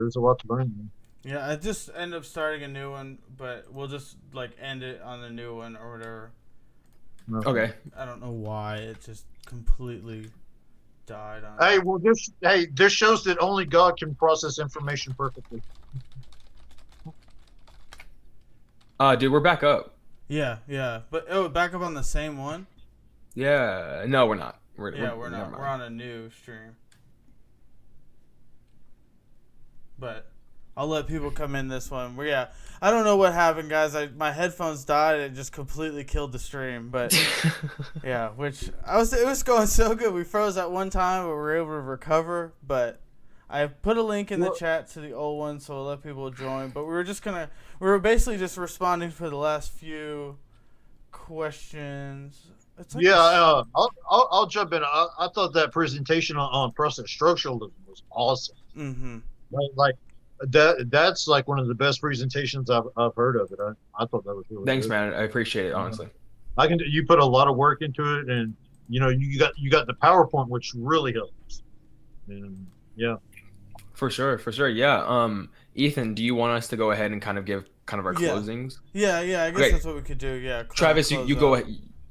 There's a lot to learn. Yeah, I just end up starting a new one, but we'll just like end it on the new one or whatever. Okay. Okay. I don't know why it just completely died on Hey, me. well, this shows that only God can process information perfectly. Dude, we're back up. Yeah, yeah, but back up on the same one. Yeah. No, we're not. Yeah, we're Never not. We're mind. on a new stream, but I'll let people come in this one. Yeah, I don't know what happened, guys. My headphones died. And it just completely killed the stream. But yeah, which it was going so good. We froze at one time, but we were able to recover. But I put a link in the Well, chat to the old one, so I'll let people join. But we were basically just responding for the last few questions. It's like yeah, this. I'll jump in. I thought that presentation on process structuralism was awesome. Mm-hmm. Like that's like one of the best presentations I've heard of it. I thought that was really Thanks, good. man. I appreciate it, honestly. You put a lot of work into it, and you got the PowerPoint, which really helps. And yeah. For sure, for sure. Yeah. Ethan, do you want us to go ahead and kind of give kind of our Yeah. closings? Yeah. I guess Okay. that's what we could do. Yeah. Travis, close you out. go ahead.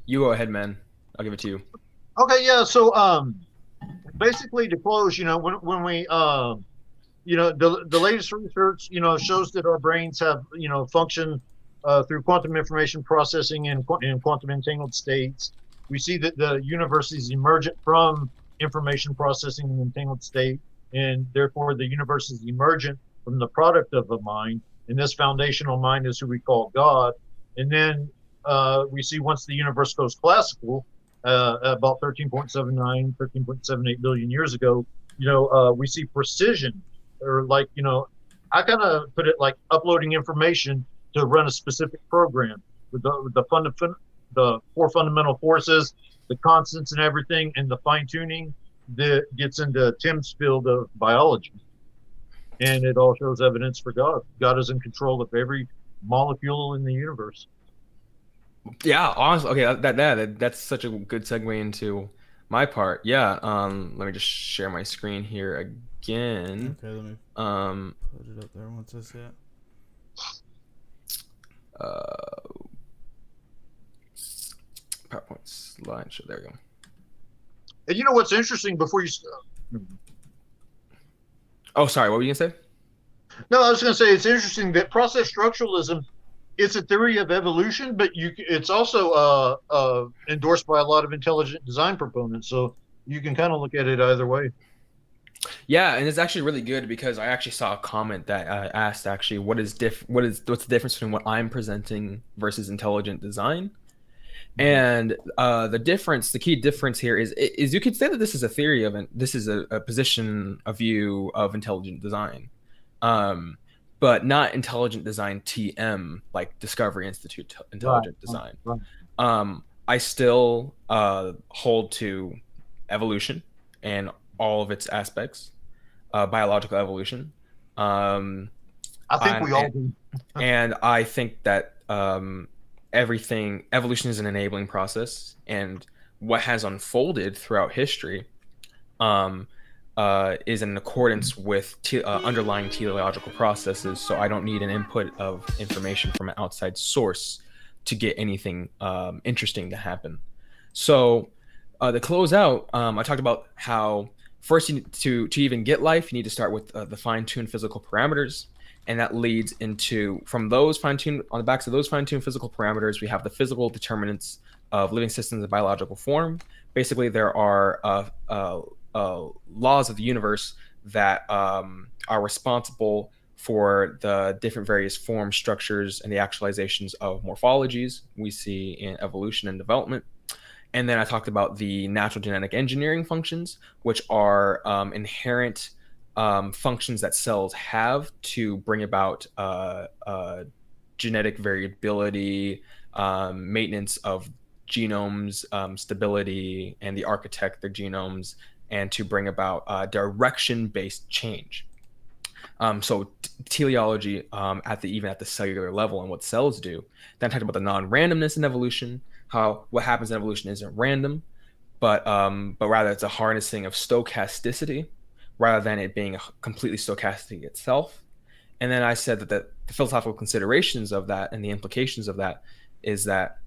You go ahead, man. I'll give it to you. Okay, yeah. So basically to close, when we the latest research shows that our brains have function through quantum information processing in quantum entangled states. We see that the universe is emergent from information processing in entangled state, and therefore the universe is emergent from the product of a mind, and this foundational mind is who we call God. And then we see once the universe goes classical, about 13.79, 13.78 billion years ago, we see precision, or like, I kind of put it like uploading information to run a specific program with the four fundamental forces, the constants and everything, and the fine tuning that gets into Tim's field of biology. And it all shows evidence for God. God is in control of every molecule in the universe. Yeah, honestly, okay, that's such a good segue into my part. Yeah, let me just share my screen here again. Okay, let me Um, put it up there once I see it. PowerPoint slideshow. There we go. And you know what's interesting before you. Oh, sorry. What were you gonna say? No, I was going to say it's interesting that process structuralism is a theory of evolution, but it's also endorsed by a lot of intelligent design proponents. So you can kind of look at it either way. Yeah, and it's actually really good because I actually saw a comment that asked actually what's the difference between what I'm presenting versus intelligent design. And the key difference here is you could say that this is a theory of this is a position, a view of intelligent design, but not intelligent design TM like Discovery Institute intelligent design. Right. I still hold to evolution and all of its aspects, biological evolution. I think we all do. And I think that evolution is an enabling process, and what has unfolded throughout history is in accordance with underlying teleological processes. So I don't need an input of information from an outside source to get anything interesting to happen. So to close out, I talked about how first, to even get life, you need to start with the fine-tuned physical parameters, and that leads into from those fine-tuned on the backs of those fine-tuned physical parameters, we have the physical determinants of living systems in biological form. Basically, there are laws of the universe that are responsible for the different various form structures and the actualizations of morphologies we see in evolution and development. And then I talked about the natural genetic engineering functions, which are inherent functions that cells have to bring about genetic variability, maintenance of genomes, stability, and the architect their genomes, and to bring about direction-based change. So teleology even at the cellular level and what cells do. Then I talked about the non-randomness in evolution, how what happens in evolution isn't random, but rather it's a harnessing of stochasticity, rather than it being completely stochastic itself. And then I said that the philosophical considerations of that and the implications of that is that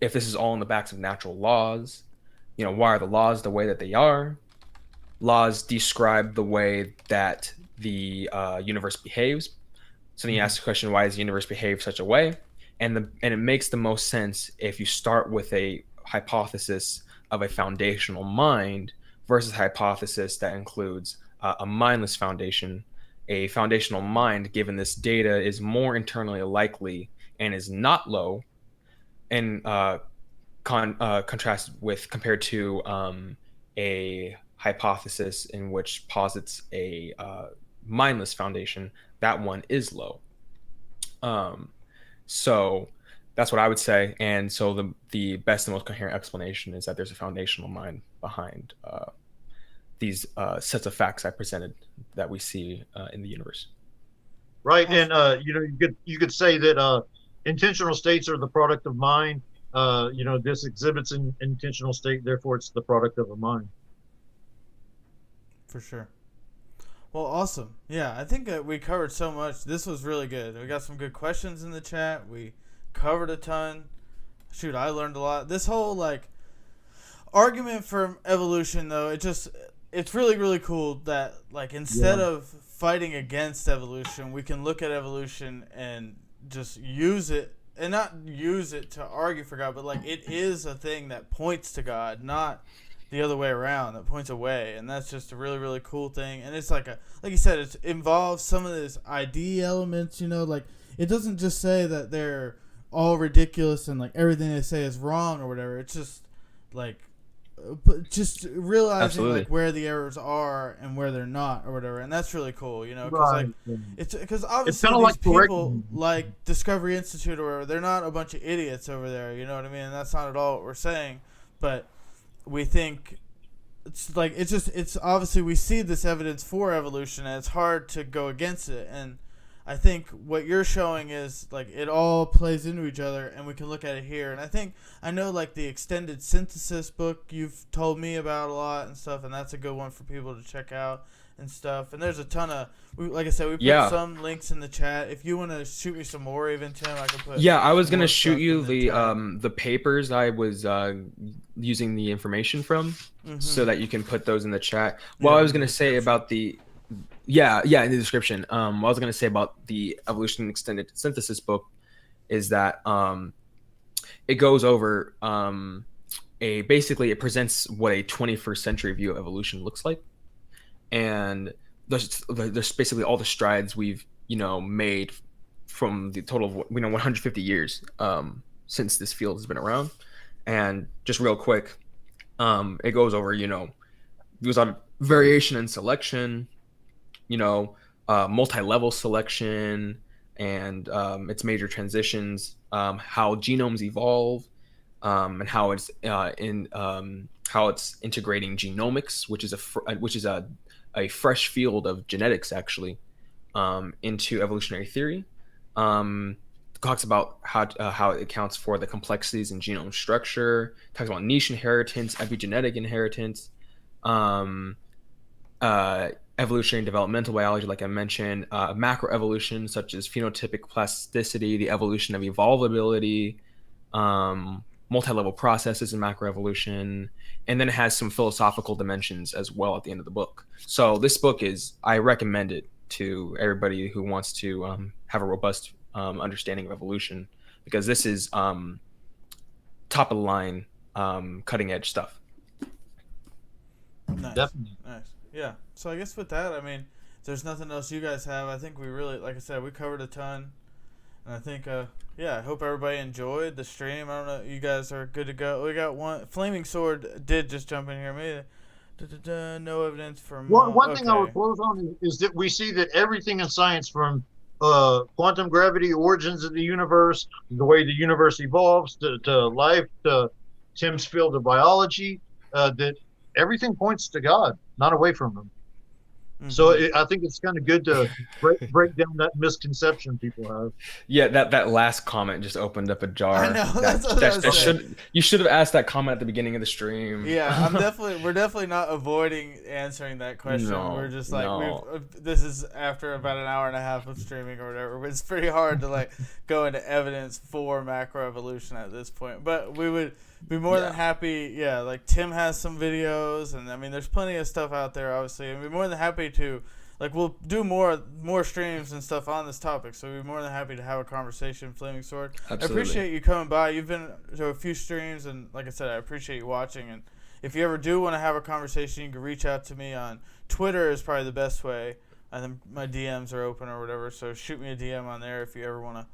if this is all in the backs of natural laws, why are the laws the way that they are? Laws describe the way that the universe behaves. So then you ask the question, why does the universe behave such a way? And it makes the most sense if you start with a hypothesis of a foundational mind versus a hypothesis that includes a mindless foundation. A foundational mind, given this data, is more internally likely and is not low, and contrast with compared to a hypothesis in which posits a mindless foundation. That one is low. So that's what I would say. And so the best and most coherent explanation is that there's a foundational mind behind these sets of facts I presented that we see in the universe. Right, and you could say that intentional states are the product of mind. This exhibits an intentional state, therefore it's the product of a mind. For sure. Well, awesome. Yeah, I think that we covered so much. This was really good. We got some good questions in the chat. We covered a ton. Shoot, I learned a lot. This whole argument for evolution, though, it's really, really cool that instead of fighting against evolution, we can look at evolution and just use it, and not use it to argue for God, but it is a thing that points to God, not the other way around, that points away. And that's just a really, really cool thing. And it's like you said, it involves some of this ID elements, it doesn't just say that they're all ridiculous and everything they say is wrong or whatever. It's just just realizing Absolutely. Where the errors are and where they're not or whatever. And that's really cool, because Right. it's because obviously kinda these like correct- people like Discovery Institute or whatever, they're not a bunch of idiots over there, you know what I mean? And that's not at all what we're saying, but we think it's obviously we see this evidence for evolution and it's hard to go against it. And I think what you're showing is it all plays into each other, and we can look at it here. And I know the extended synthesis book you've told me about a lot and stuff, and that's a good one for people to check out and stuff. And there's a ton of, like I said, we put some links in the chat. If you want to shoot me some more, even Tim, I can put. Yeah, I was gonna more shoot stuff you in the papers I was using the information from, so that you can put those in the chat. Well, I was gonna say about the. Yeah, in the description. What I was going to say about the Evolution Extended Synthesis book is that it goes over basically it presents what a 21st century view of evolution looks like, and there's basically all the strides we've made from the total of 150 years since this field has been around. And just real quick, it goes over there's a variation in selection, multi-level selection, and its major transitions, how genomes evolve, and how it's how it's integrating genomics, which is a fresh field of genetics actually, into evolutionary theory. Talks about how it accounts for the complexities in genome structure. Talks about niche inheritance, epigenetic inheritance, evolutionary and developmental biology, like I mentioned, macroevolution, such as phenotypic plasticity, the evolution of evolvability, multi-level processes in macroevolution, and then it has some philosophical dimensions as well at the end of the book. So this book I recommend it to everybody who wants to have a robust understanding of evolution, because this is top of the line, cutting edge stuff. Nice. Definitely. Nice. Yeah. So I guess with that, I mean, if there's nothing else you guys have, I think we really, like I said, we covered a ton. And I think, I hope everybody enjoyed the stream. I don't know, you guys are good to go. We got one. Flaming Sword did just jump in here. Maybe no evidence from. One thing I would close on is that we see that everything in science, from quantum gravity, origins of the universe, the way the universe evolves, to life, to Tim's field of biology, that everything points to God, not away from him. So I think it's kind of good to break down that misconception people have. Yeah, that last comment just opened up a jar. I know, that's what I was saying. You should have asked that comment at the beginning of the stream. Yeah, we're definitely not avoiding answering that question. No, we're just like, no. this is after about an hour and a half of streaming or whatever. It's pretty hard to like go into evidence for macroevolution at this point. But we would be more than happy. Yeah, like Tim has some videos, and I mean, there's plenty of stuff out there, obviously, and we'd be more than happy to. Like, we'll do more streams and stuff on this topic, so we'd be more than happy to have a conversation, Flaming Sword. Absolutely. I appreciate you coming by. You've been to a few streams, and like I said, I appreciate you watching. And if you ever do want to have a conversation, you can reach out to me on Twitter is probably the best way. I think my DMs are open or whatever, so shoot me a DM on there if you ever want to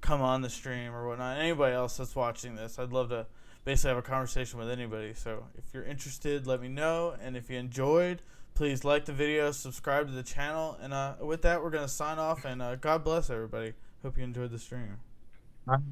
come on the stream or whatnot. Anybody else that's watching this, I'd love to basically have a conversation with anybody. So if you're interested, let me know. And if you enjoyed, please like the video, subscribe to the channel, and with that, we're going to sign off, and God bless everybody. Hope you enjoyed the stream. All right.